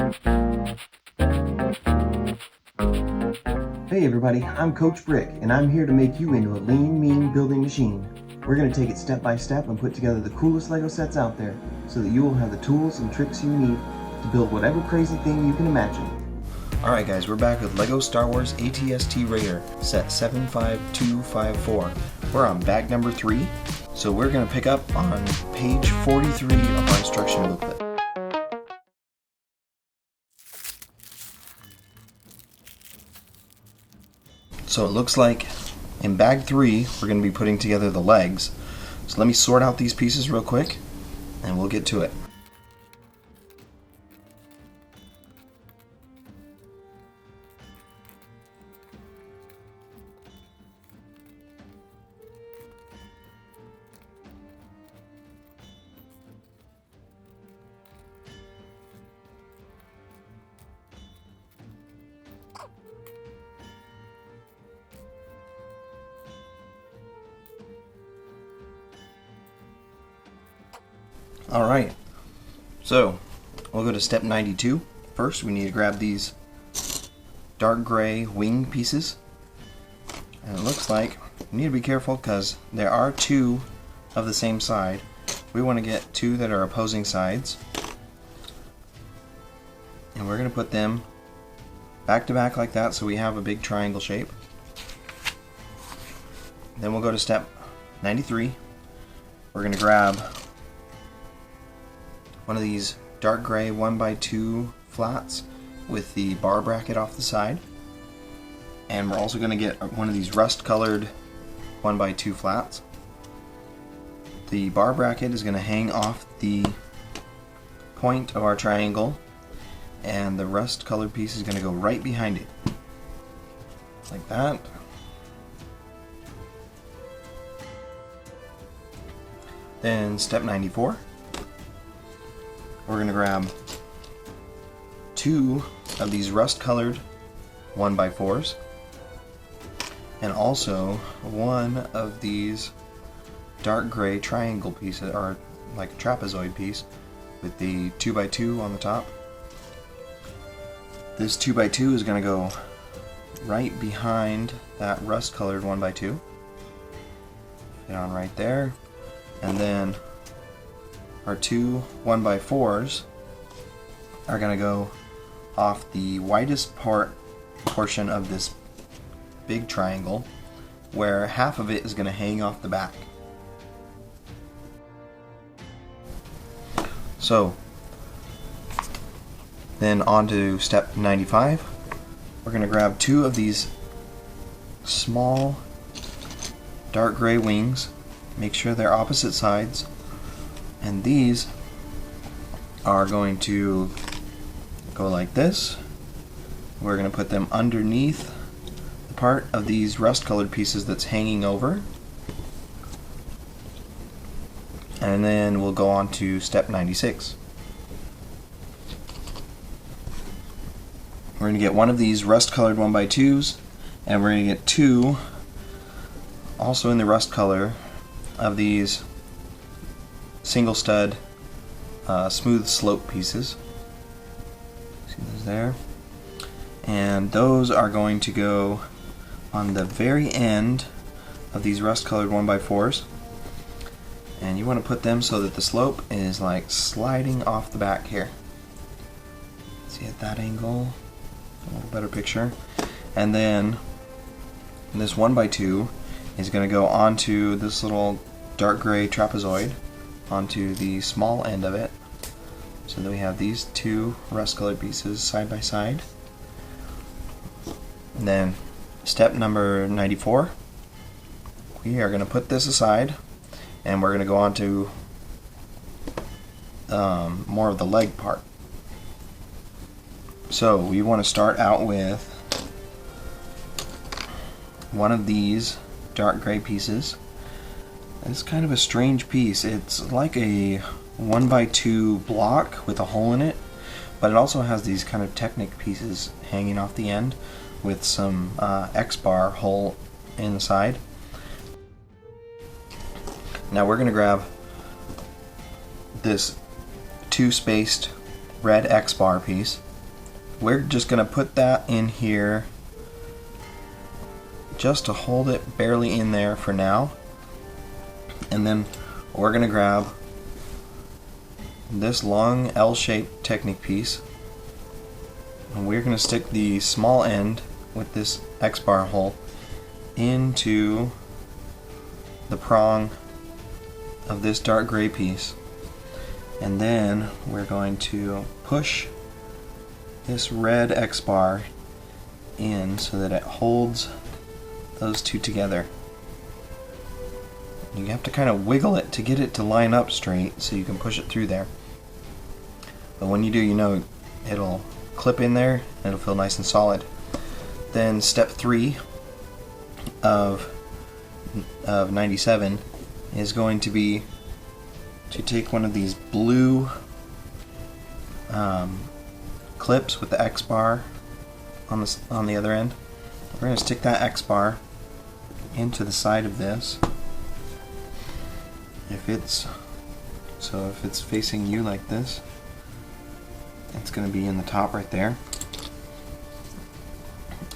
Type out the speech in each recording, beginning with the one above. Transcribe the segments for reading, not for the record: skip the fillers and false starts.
Hey everybody, I'm Coach Brick, and I'm here to make you into a lean, mean building machine. We're going to take it step by step and put together the coolest LEGO sets out there, so that you will have the tools and tricks you need to build whatever crazy thing you can imagine. Alright guys, we're back with LEGO Star Wars AT-ST Raider, set 75254. We're on bag number 3, so we're going to pick up on page 43 of our instruction booklet. So it looks like in bag 3 we're going to be putting together the legs. So let me sort out these pieces real quick and we'll get to it. Alright, so we'll go to step 92. First we need to grab these dark gray wing pieces. And it looks like we need to be careful because there are 2 of the same side. We want to get 2 that are opposing sides. And we're going to put them back to back like that so we have a big triangle shape. Then we'll go to step 93. We're going to grab one of these dark gray 1x2 flats with the bar bracket off the side. And we're also going to get one of these rust colored 1x2 flats. The bar bracket is going to hang off the point of our triangle, and the rust colored piece is going to go right behind it. Like that. Then step 94. We're going to grab 2 of these rust-colored 1x4s and also 1 of these dark gray triangle pieces, or like a trapezoid piece with the 2x2 on the top. This 2x2 is going to go right behind that rust-colored 1x2. Get on right there, and then our 2 1x4s are going to go off the widest portion of this big triangle, where half of it is going to hang off the back. So then on to step 95. We're going to grab 2 of these small dark gray wings, make sure they're opposite sides. And these are going to go like this. We're going to put them underneath the part of these rust-colored pieces that's hanging over. And then we'll go on to step 96. We're going to get 1 of these rust-colored 1x2s, and we're going to get 2, also in the rust color, of these single stud smooth slope pieces. See those there? And those are going to go on the very end of these rust colored 1x4s. And you want to put them so that the slope is like sliding off the back here. See at that angle? A little better picture. And then this 1x2 is going to go onto this little dark gray trapezoid, onto the small end of it, so that we have these 2 rust colored pieces side by side. And then step number 94, we are going to put this aside and we're going to go on to more of the leg part. So we want to start out with one of these dark gray pieces. It's kind of a strange piece. It's like a 1x2 block with a hole in it, but it also has these kind of Technic pieces hanging off the end with some X-bar hole in the side. Now we're going to grab this 2-spaced red X-bar piece, we're just going to put that in here just to hold it barely in there for now. And then we're going to grab this long L-shaped Technic piece, and we're going to stick the small end with this X-bar hole into the prong of this dark gray piece, and then we're going to push this red X-bar in so that it holds those two together. You have to kind of wiggle it to get it to line up straight so you can push it through there. But when you do, you know it'll clip in there and it'll feel nice and solid. Then step 3 of 97 is going to be to take one of these blue clips with the X-bar on the other end. We're going to stick that X-bar into the side of this. If it's facing you like this, it's going to be in the top right there.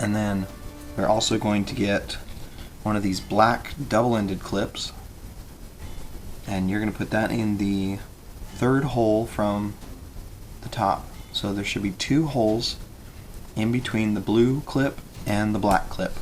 And then we're also going to get one of these black double-ended clips, and you're going to put that in the third hole from the top. So there should be 2 holes in between the blue clip and the black clip.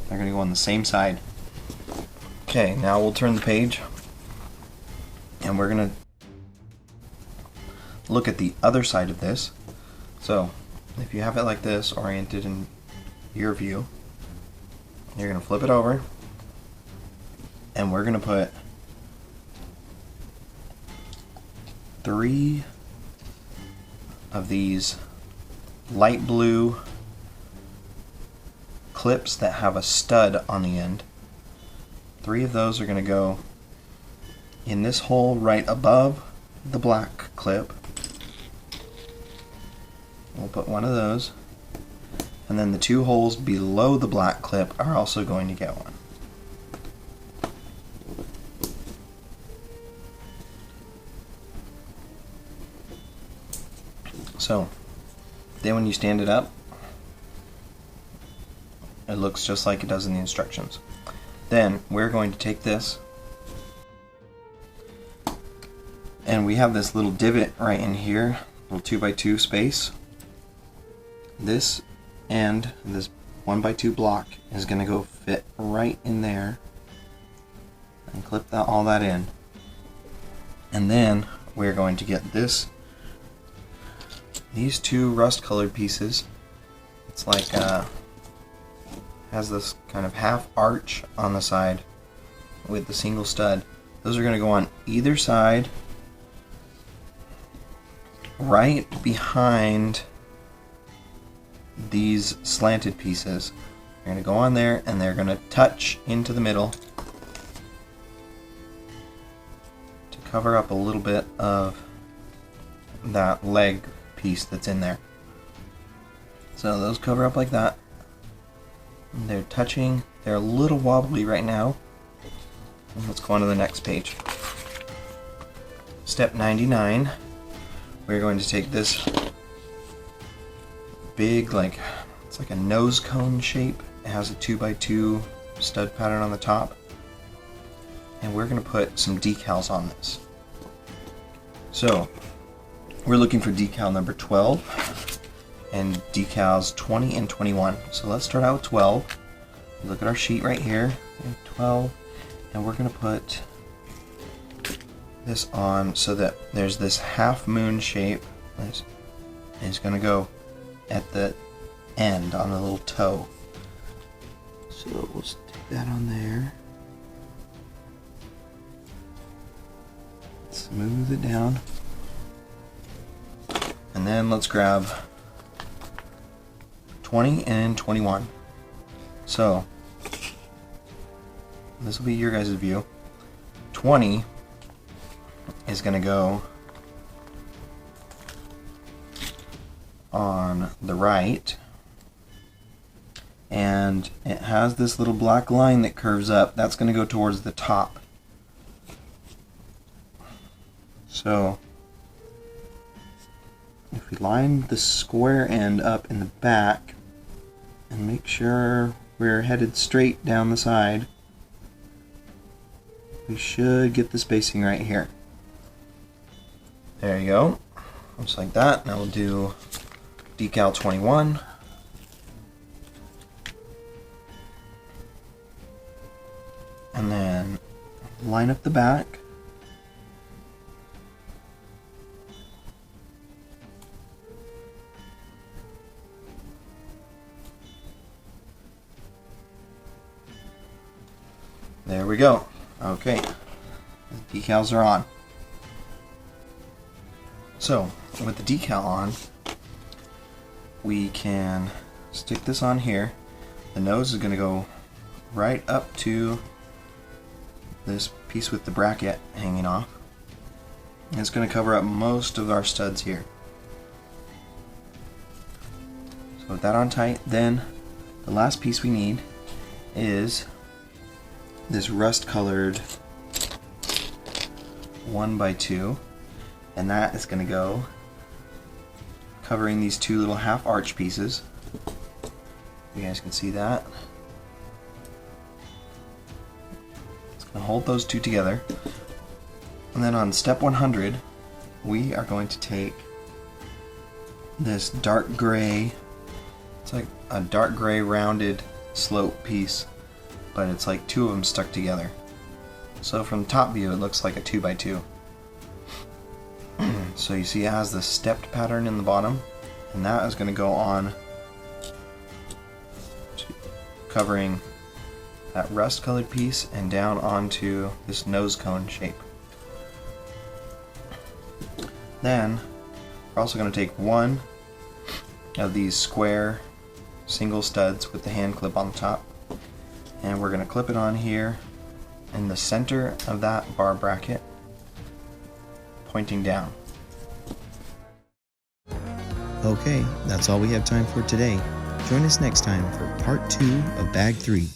They're going to go on the same side. Okay, now we'll turn the page and we're going to look at the other side of this. So if you have it like this, oriented in your view, you're going to flip it over, and we're going to put 3 of these light blue clips that have a stud on the end. 3 of those are going to go in this hole right above the black clip. We'll put one of those, and then the 2 holes below the black clip are also going to get one. So then when you stand it up, it looks just like it does in the instructions. Then we're going to take this, and we have this little divot right in here, little 2x2 space. This end, this 1x2 block, is going to go fit right in there, and clip all that in. And then we're going to get these 2 rust colored pieces. It's like has this kind of half arch on the side with the single stud. Those are going to go on either side, right behind these slanted pieces. They're going to go on there, and they're going to touch into the middle to cover up a little bit of that leg piece that's in there. So those cover up like that. They're touching. They're a little wobbly right now. Let's go on to the next page. Step 99. We're going to take this big, it's like a nose cone shape. It has a 2x2 stud pattern on the top. And we're going to put some decals on this. So we're looking for decal number 12 and decals 20 and 21. So let's start out with 12. Look at our sheet right here. We have 12, and we're going to put this on so that there's this half moon shape. It's going to go at the end on the little toe. So we'll stick that on there. Smooth it down. And then let's grab 20 and 21. So this will be your guys' view. 20 is going to go on the right, and it has this little black line that curves up. That's going to go towards the top. So if we line the square end up in the back and make sure we're headed straight down the side, we should get the spacing right here. There you go. Just like that. Now we'll do decal 21. And then line up the back. There we go. Okay, the decals are on. So, with the decal on, we can stick this on here. The nose is going to go right up to this piece with the bracket hanging off. And it's going to cover up most of our studs here. So with that on tight, then the last piece we need is this rust colored 1x2, and that is going to go covering these two little half arch pieces. You guys can see that. It's going to hold those two together. And then on step 100, we are going to take this dark gray, it's like a dark gray rounded slope piece, but it's like two of them stuck together. So from the top view it looks like a 2x2. So you see it has the stepped pattern in the bottom, and that is going to go on covering that rust colored piece and down onto this nose cone shape. Then we're also going to take one of these square single studs with the hand clip on the top, and we're going to clip it on here in the center of that bar bracket, pointing down. Okay, that's all we have time for today. Join us next time for part 2 of Bag 3.